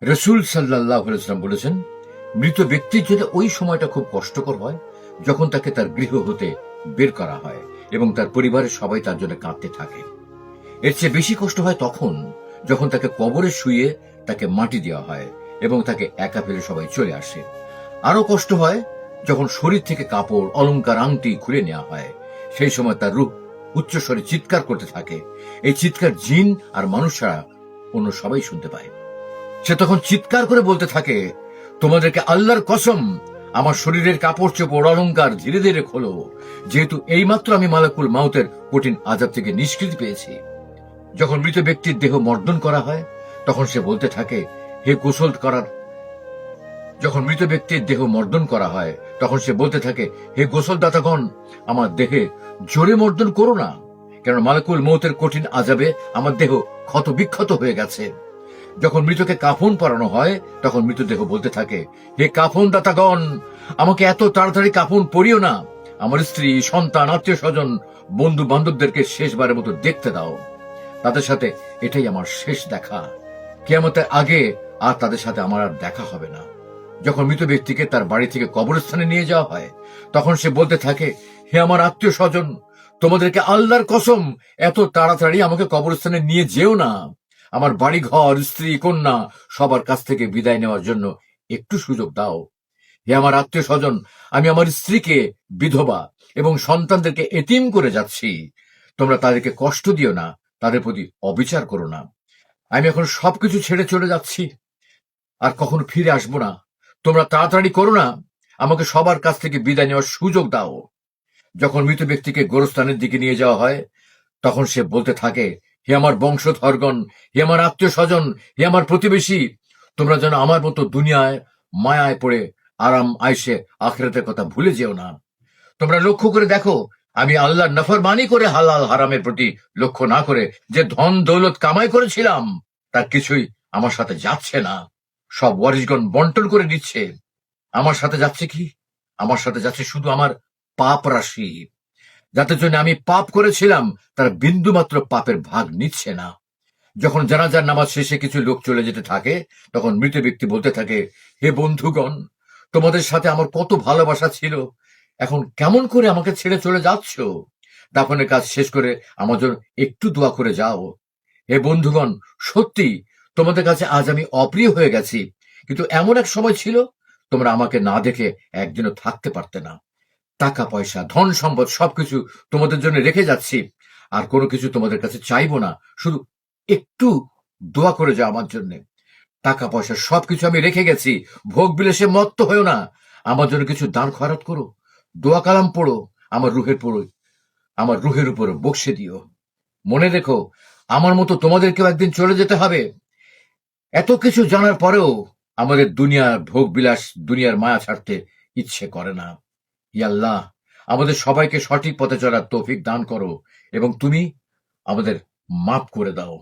রসুল সাল্লাল্লাহু আলাইহি ওয়াসাল্লাম বলেছেন, মৃত ব্যক্তির জন্য ওই সময়টা খুব কষ্টকর হয় যখন তাকে তার গৃহ হতে বের করা হয় এবং তার পরিবারের সবাই তার জন্য কাঁদতে থাকে। এর চেয়ে বেশি কষ্ট হয় তখন যখন তাকে কবরে শুইয়ে তাকে মাটি দেওয়া হয় এবং তাকে একা ফেলে সবাই চলে আসে। আরো কষ্ট হয় যখন শরীর থেকে কাপড়, অলংকার, আংটি খুলে নেওয়া হয়। সেই সময় তার রূহ উচ্চস্বরে চিৎকার করতে থাকে। এই চিৎকার জিন আর মানুষ ছাড়া অন্য সবাই শুনতে পায়। সে তখন চিৎকার করে বলতে থাকে, তোমাদেরকে আল্লাহর কসম, আমার শরীরের কাপড় চোপড়, অলংকার ধীরে ধীরে খোলো, যেহেতু এইমাত্র আমি মালাকুল মাউতের কঠিন আযাব থেকে নিষ্কৃতি পেয়েছি। যখন মৃত ব্যক্তির দেহ মর্দন করা হয় তখন সে বলতে থাকে, হে গোসল করার যখন মৃত ব্যক্তির দেহ মর্দন করা হয় তখন সে বলতে থাকে, হে গোসলদাতাগণ, আমার দেহে জোরে মর্দন করো না, কারণ মালাকুল মউতের কঠিন আযাবে আমার দেহ ক্ষত বিক্ষত হয়ে গেছে। যখন মৃতকে কাফন পরানো হয় তখন মৃতদেহ বলতে থাকে, হে কাফন দাতাগণ, আমাকে এত তাড়াতাড়ি কাফন পরিও না, আমার স্ত্রী, সন্তান, আত্মীয় স্বজন, বন্ধু বান্ধবদেরকে শেষবারের মতো দেখতে দাও। তাদের সাথে এটাই আমার শেষ দেখা। কিয়ামতের আগে আর তাদের সাথে আমার আর দেখা হবে না। যখন মৃত ব্যক্তিকে তার বাড়ি থেকে কবরস্থানে নিয়ে যাওয়া হয় তখন সে বলতে থাকে, হে আমার আত্মীয় স্বজন, তোমাদেরকে আল্লাহর কসম, এত তাড়াতাড়ি আমাকে কবরস্থানে নিয়ে যেও না। আমার বাড়ি ঘর, স্ত্রী, কন্যা সবার কাছ থেকে বিদায় নেওয়ার জন্য একটু সুযোগ দাও। হে আমার আত্মীয় স্বজন, আমি আমার স্ত্রীকে বিধবা এবং সন্তানদেরকে এতিম করে যাচ্ছি। তোমরা তাদেরকে কষ্ট দিও না, তাদের প্রতি অবিচার করো না। আমি এখন সবকিছু ছেড়ে চলে যাচ্ছি, আর কখনো ফিরে আসবো না। তোমরা তাড়াতাড়ি করো না, আমাকে সবার কাছ থেকে বিদায় নেওয়ার সুযোগ দাও। যখন মৃত ব্যক্তিকে গোরস্থানের দিকে নিয়ে যাওয়া হয় তখন সে বলতে থাকে, হে আমার বংশধরগণ, হে আমার আত্মীয় স্বজন, হে আমার প্রতিবেশী, তোমরা যেন আমার মতো দুনিয়ায় মায়ায় পড়ে আরাম আইসে আখিরাতের কথা ভুলে যেও না। তোমরা লক্ষ্য করে দেখো, আমি আল্লাহর নাফরমানি করে হালাল হারামের প্রতি লক্ষ্য না করে যে ধন দৌলত কামাই করেছিলাম তার কিছুই আমার সাথে যাচ্ছে না। সব ওয়ারিশগণ বন্টন করে দিচ্ছে। আমার সাথে যাচ্ছে কি? আমার সাথে যাচ্ছে শুধু আমার পাপ রাশি। যাদের জন্য আমি পাপ করেছিলাম তারা বিন্দু মাত্র পাপের ভাগ নিচ্ছে না। যখন জানাজার নামাজ শেষে কিছু লোক চলে যেতে থাকে তখন মৃত ব্যক্তি বলতে থাকে, হে বন্ধুগণ, তোমাদের সাথে আমার কত ভালোবাসা ছিল, এখন কেমন করে আমাকে ছেড়ে চলে যাচ্ছ? দাফনের কাজ শেষ করে আমার জন্য একটু দোয়া করে যাও। হে বন্ধুগণ, সত্যি তোমাদের কাছে আজ আমি অপ্রিয় হয়ে গেছি, কিন্তু এমন এক সময় ছিল তোমরা আমাকে না দেখে একদিনও থাকতে পারতে না। টাকা পয়সা, ধন সম্পদ সবকিছু তোমাদের জন্য রেখে যাচ্ছি, আর কোনো কিছু তোমাদের কাছে চাইবো না, শুধু একটু দোয়া করে যাও আমার জন্য। টাকা পয়সা সবকিছু আমি রেখে গেছি, ভোগ বিলাসে মত্ত হয়েও না, আমার জন্য কিছু দান খয়রাত করো, দোয়া কালাম পড়ো, আমার রুহের উপর বক্সে দিও। মনে রেখো, আমার মতো তোমাদেরকেও একদিন চলে যেতে হবে। এত কিছু জানার পরেও আমাদের দুনিয়ার ভোগ বিলাস, দুনিয়ার মায়া ছাড়তে ইচ্ছে করে না। ইয়া আল্লাহ, আমাদের সবাইকে সঠিক পথে চলার তৌফিক দান করো এবং তুমি আমাদের মাফ করে দাও।